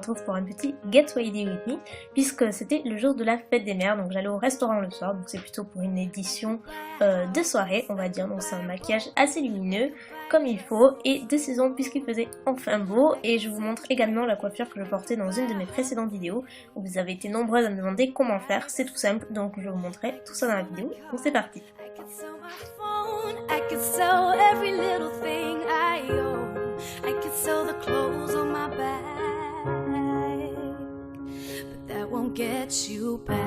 Retrouve pour un petit Get Ready With Me puisque c'était le jour de la fête des mères, donc j'allais au restaurant le soir, donc c'est plutôt pour une édition de soirée on va dire, donc c'est un maquillage assez lumineux comme il faut et de saison puisqu'il faisait enfin beau. Et je vous montre également la coiffure que je portais dans une de mes précédentes vidéos où vous avez été nombreuses à me demander comment faire, c'est tout simple, donc je vous montrerai tout ça dans la vidéo, donc c'est parti. Won't get you back.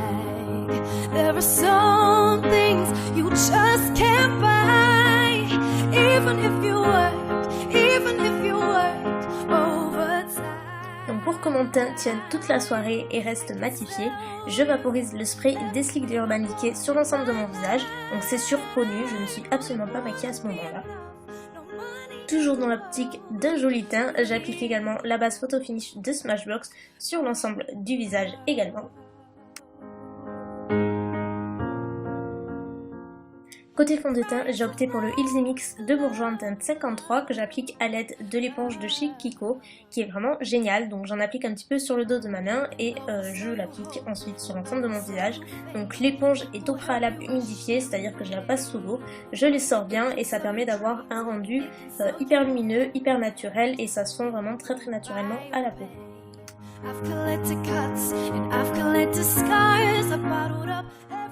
There are some things you just can't buy, even if you work overtime. Donc pour que mon teint tienne toute la soirée et reste matifié, je vaporise le spray Deslick de Urban Decay sur l'ensemble de mon visage. Donc c'est sur peau nue, je ne suis absolument pas maquillée à ce moment-là. Toujours dans l'optique d'un joli teint, j'applique également la base Photo Finish de Smashbox sur l'ensemble du visage également. Côté fond de teint, j'ai opté pour le Easy Mix de Bourjois en teinte 53 que j'applique à l'aide de l'éponge de chez Kiko qui est vraiment géniale. Donc j'en applique un petit peu sur le dos de ma main et je l'applique ensuite sur l'ensemble de mon visage. Donc l'éponge est au préalable humidifiée, c'est-à-dire que je la passe sous l'eau, je les sors bien et ça permet d'avoir un rendu hyper lumineux, hyper naturel et ça se fond vraiment très naturellement à la peau.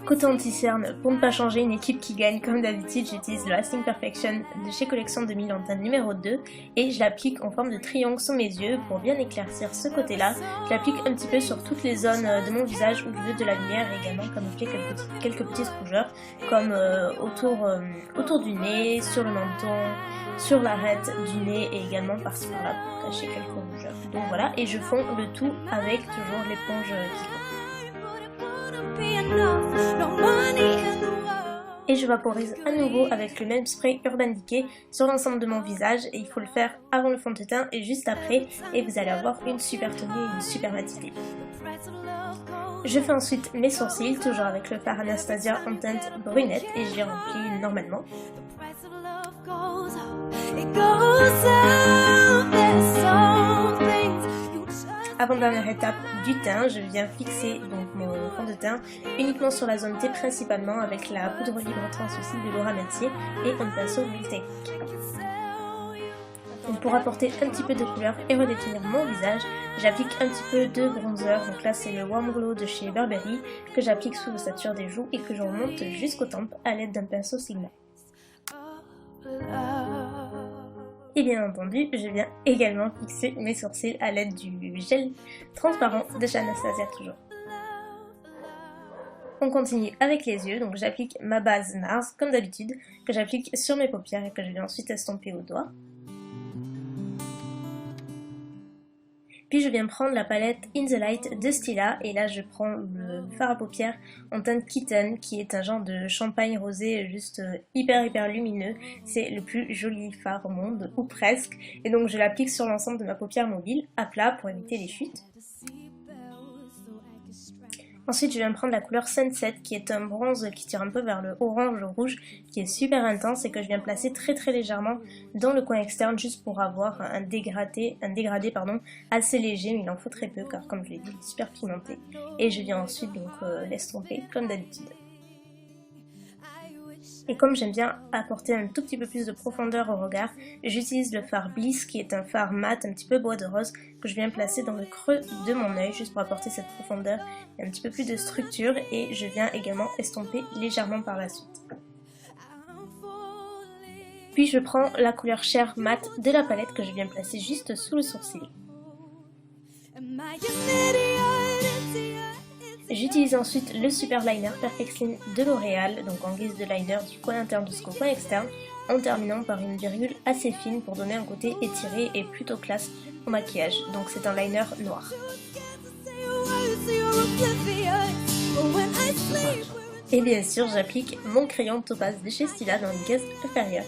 Côté anti-cerne, pour ne pas changer une équipe qui gagne, comme d'habitude, j'utilise le Lasting Perfection de chez Collection 2000 en teinte numéro 2 et je l'applique en forme de triangle sous mes yeux pour bien éclaircir ce côté-là. Je l'applique un petit peu sur toutes les zones de mon visage où je veux de la lumière et également camoufler quelques petites rougeurs comme autour du nez, sur le menton, sur l'arête du nez et également par-ci par-là pour cacher quelques rougeurs. Donc voilà, et je fonds le tout avec toujours l'éponge Kiko. Et je vaporise à nouveau avec le même spray Urban Decay sur l'ensemble de mon visage et il faut le faire avant le fond de teint et juste après et vous allez avoir une super tenue et une super matité. Je fais ensuite mes sourcils, toujours avec le fard Anastasia en teinte brunette et je les remplis normalement. Avant-dernière étape du teint, je viens fixer donc mon fond de teint uniquement sur la zone T principalement avec la poudre libre translucide de Laura Mercier et un pinceau d'huile technique. Donc pour apporter un petit peu de couleur et redéfinir mon visage, j'applique un petit peu de bronzer. Donc là c'est le Warm Glow de chez Burberry que j'applique sous l'ossature des joues et que je remonte jusqu'aux tempes à l'aide d'un pinceau Sigma. Et bien entendu, je viens également fixer mes sourcils à l'aide du gel transparent de chez Anastasia toujours. On continue avec les yeux, donc j'applique ma base Nars comme d'habitude, que j'applique sur mes paupières et que je vais ensuite estomper au doigt. Puis je viens prendre la palette In The Light de Stila et là je prends le fard à paupières en teinte Kitten qui est un genre de champagne rosé juste hyper lumineux. C'est le plus joli fard au monde, ou presque. Et donc je l'applique sur l'ensemble de ma paupière mobile à plat pour éviter les fuites. Ensuite je viens prendre la couleur Sunset qui est un bronze qui tire un peu vers le orange-rouge qui est super intense et que je viens placer très légèrement dans le coin externe juste pour avoir un dégradé assez léger, mais il en faut très peu car comme je l'ai dit il est super pigmenté. Et je viens ensuite donc l'estomper comme d'habitude. Et comme j'aime bien apporter un tout petit peu plus de profondeur au regard, j'utilise le fard Bliss qui est un fard mat un petit peu bois de rose que je viens placer dans le creux de mon œil juste pour apporter cette profondeur et un petit peu plus de structure et je viens également estomper légèrement par la suite. Puis je prends la couleur Chair mat de la palette que je viens placer juste sous le sourcil. J'utilise ensuite le super liner Perfect Slim de L'Oréal, donc en guise de liner du coin interne jusqu'au coin externe, en terminant par une virgule assez fine pour donner un côté étiré et plutôt classe au maquillage. Donc c'est un liner noir. Et bien sûr j'applique mon crayon Topaz de chez Stila dans une caisse inférieure.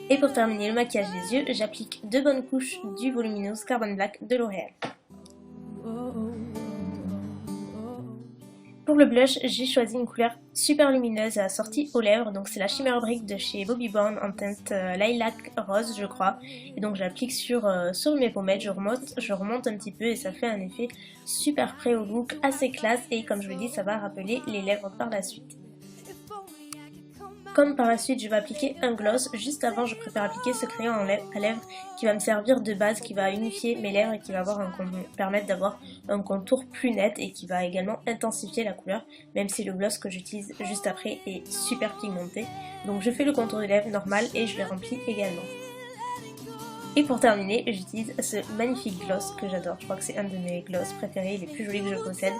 Et pour terminer le maquillage des yeux, j'applique 2 bonnes couches du Voluminous Carbon Black de L'Oréal. Pour le blush, j'ai choisi une couleur super lumineuse et assortie aux lèvres, donc c'est la Shimmer Brick de chez Bobbi Brown en teinte lilac rose je crois. Et donc j'applique sur mes pommettes, je remonte un petit peu et ça fait un effet super prêt au look, assez classe et comme je vous dis ça va rappeler les lèvres par la suite. Comme par la suite je vais appliquer un gloss, juste avant je préfère appliquer ce crayon à lèvres qui va me servir de base, qui va unifier mes lèvres et qui va permettre d'avoir un contour plus net et qui va également intensifier la couleur, même si le gloss que j'utilise juste après est super pigmenté. Donc je fais le contour des lèvres normal et je les remplis également. Et pour terminer, j'utilise ce magnifique gloss que j'adore, je crois que c'est un de mes gloss préférés, les plus jolis que je possède.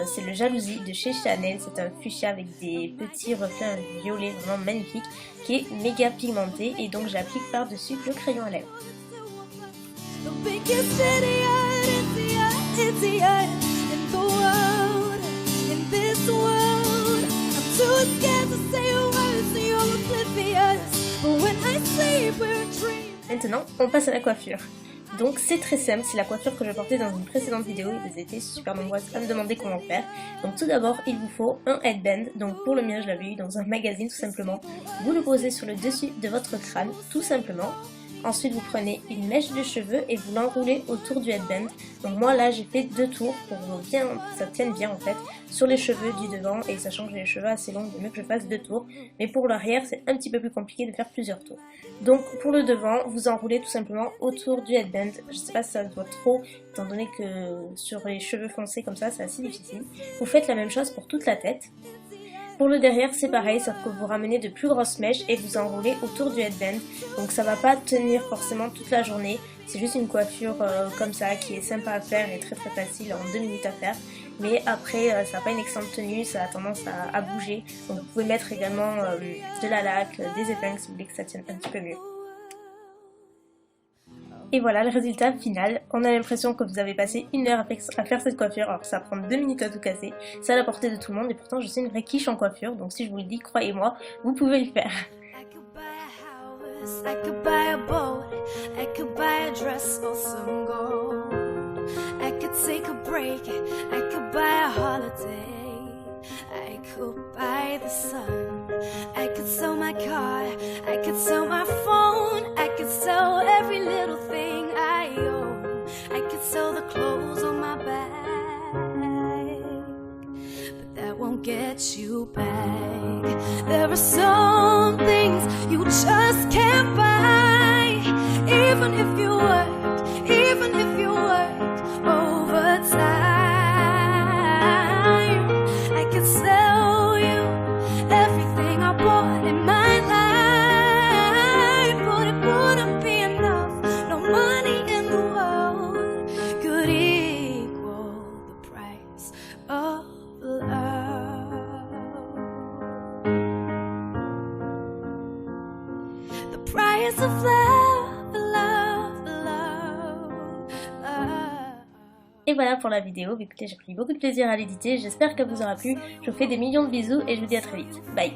C'est le Jalousie de chez Chanel, c'est un fuchsia avec des petits reflets violets vraiment magnifique qui est méga pigmenté et donc j'applique par-dessus le crayon à lèvres. Maintenant, on passe à la coiffure. Donc c'est très simple, c'est la coiffure que je portais dans une précédente vidéo, vous étiez super nombreuses à me demander comment faire. Donc tout d'abord, il vous faut un headband, donc pour le mien je l'avais eu dans un magazine tout simplement. Vous le posez sur le dessus de votre crâne, tout simplement. Ensuite vous prenez une mèche de cheveux et vous l'enroulez autour du headband. Donc moi là j'ai fait 2 tours pour bien que ça tienne bien en fait sur les cheveux du devant et sachant que j'ai les cheveux assez longs, il vaut mieux que je fasse 2 tours. Mais pour l'arrière c'est un petit peu plus compliqué de faire plusieurs tours. Donc pour le devant vous enroulez tout simplement autour du headband. Je sais pas si ça doit trop étant donné que sur les cheveux foncés comme ça c'est assez difficile. Vous faites la même chose pour toute la tête. Pour le derrière c'est pareil, sauf que vous ramenez de plus grosses mèches et vous enroulez autour du headband. Donc ça va pas tenir forcément toute la journée, c'est juste une coiffure comme ça qui est sympa à faire et très facile en 2 minutes à faire. Mais après ça n'a pas une excellente tenue, ça a tendance à bouger. Donc vous pouvez mettre également de la laque, des épingles si vous voulez que ça tienne un petit peu mieux. Et voilà le résultat final, on a l'impression que vous avez passé 1 heure à faire cette coiffure, alors ça prend 2 minutes à tout casser, c'est à la portée de tout le monde et pourtant je suis une vraie quiche en coiffure, donc si je vous le dis, croyez-moi, vous pouvez le faire. Get you back. There are some things you just can't buy. Even if you worked overtime, I could sell you everything I bought in my life, but it wouldn't be enough. No money in the world could equal the price of love. Of love, love, love, love. Et voilà pour la vidéo, écoutez j'ai pris beaucoup de plaisir à l'éditer, j'espère qu'elle vous aura plu, je vous fais des millions de bisous et je vous dis à très vite, bye.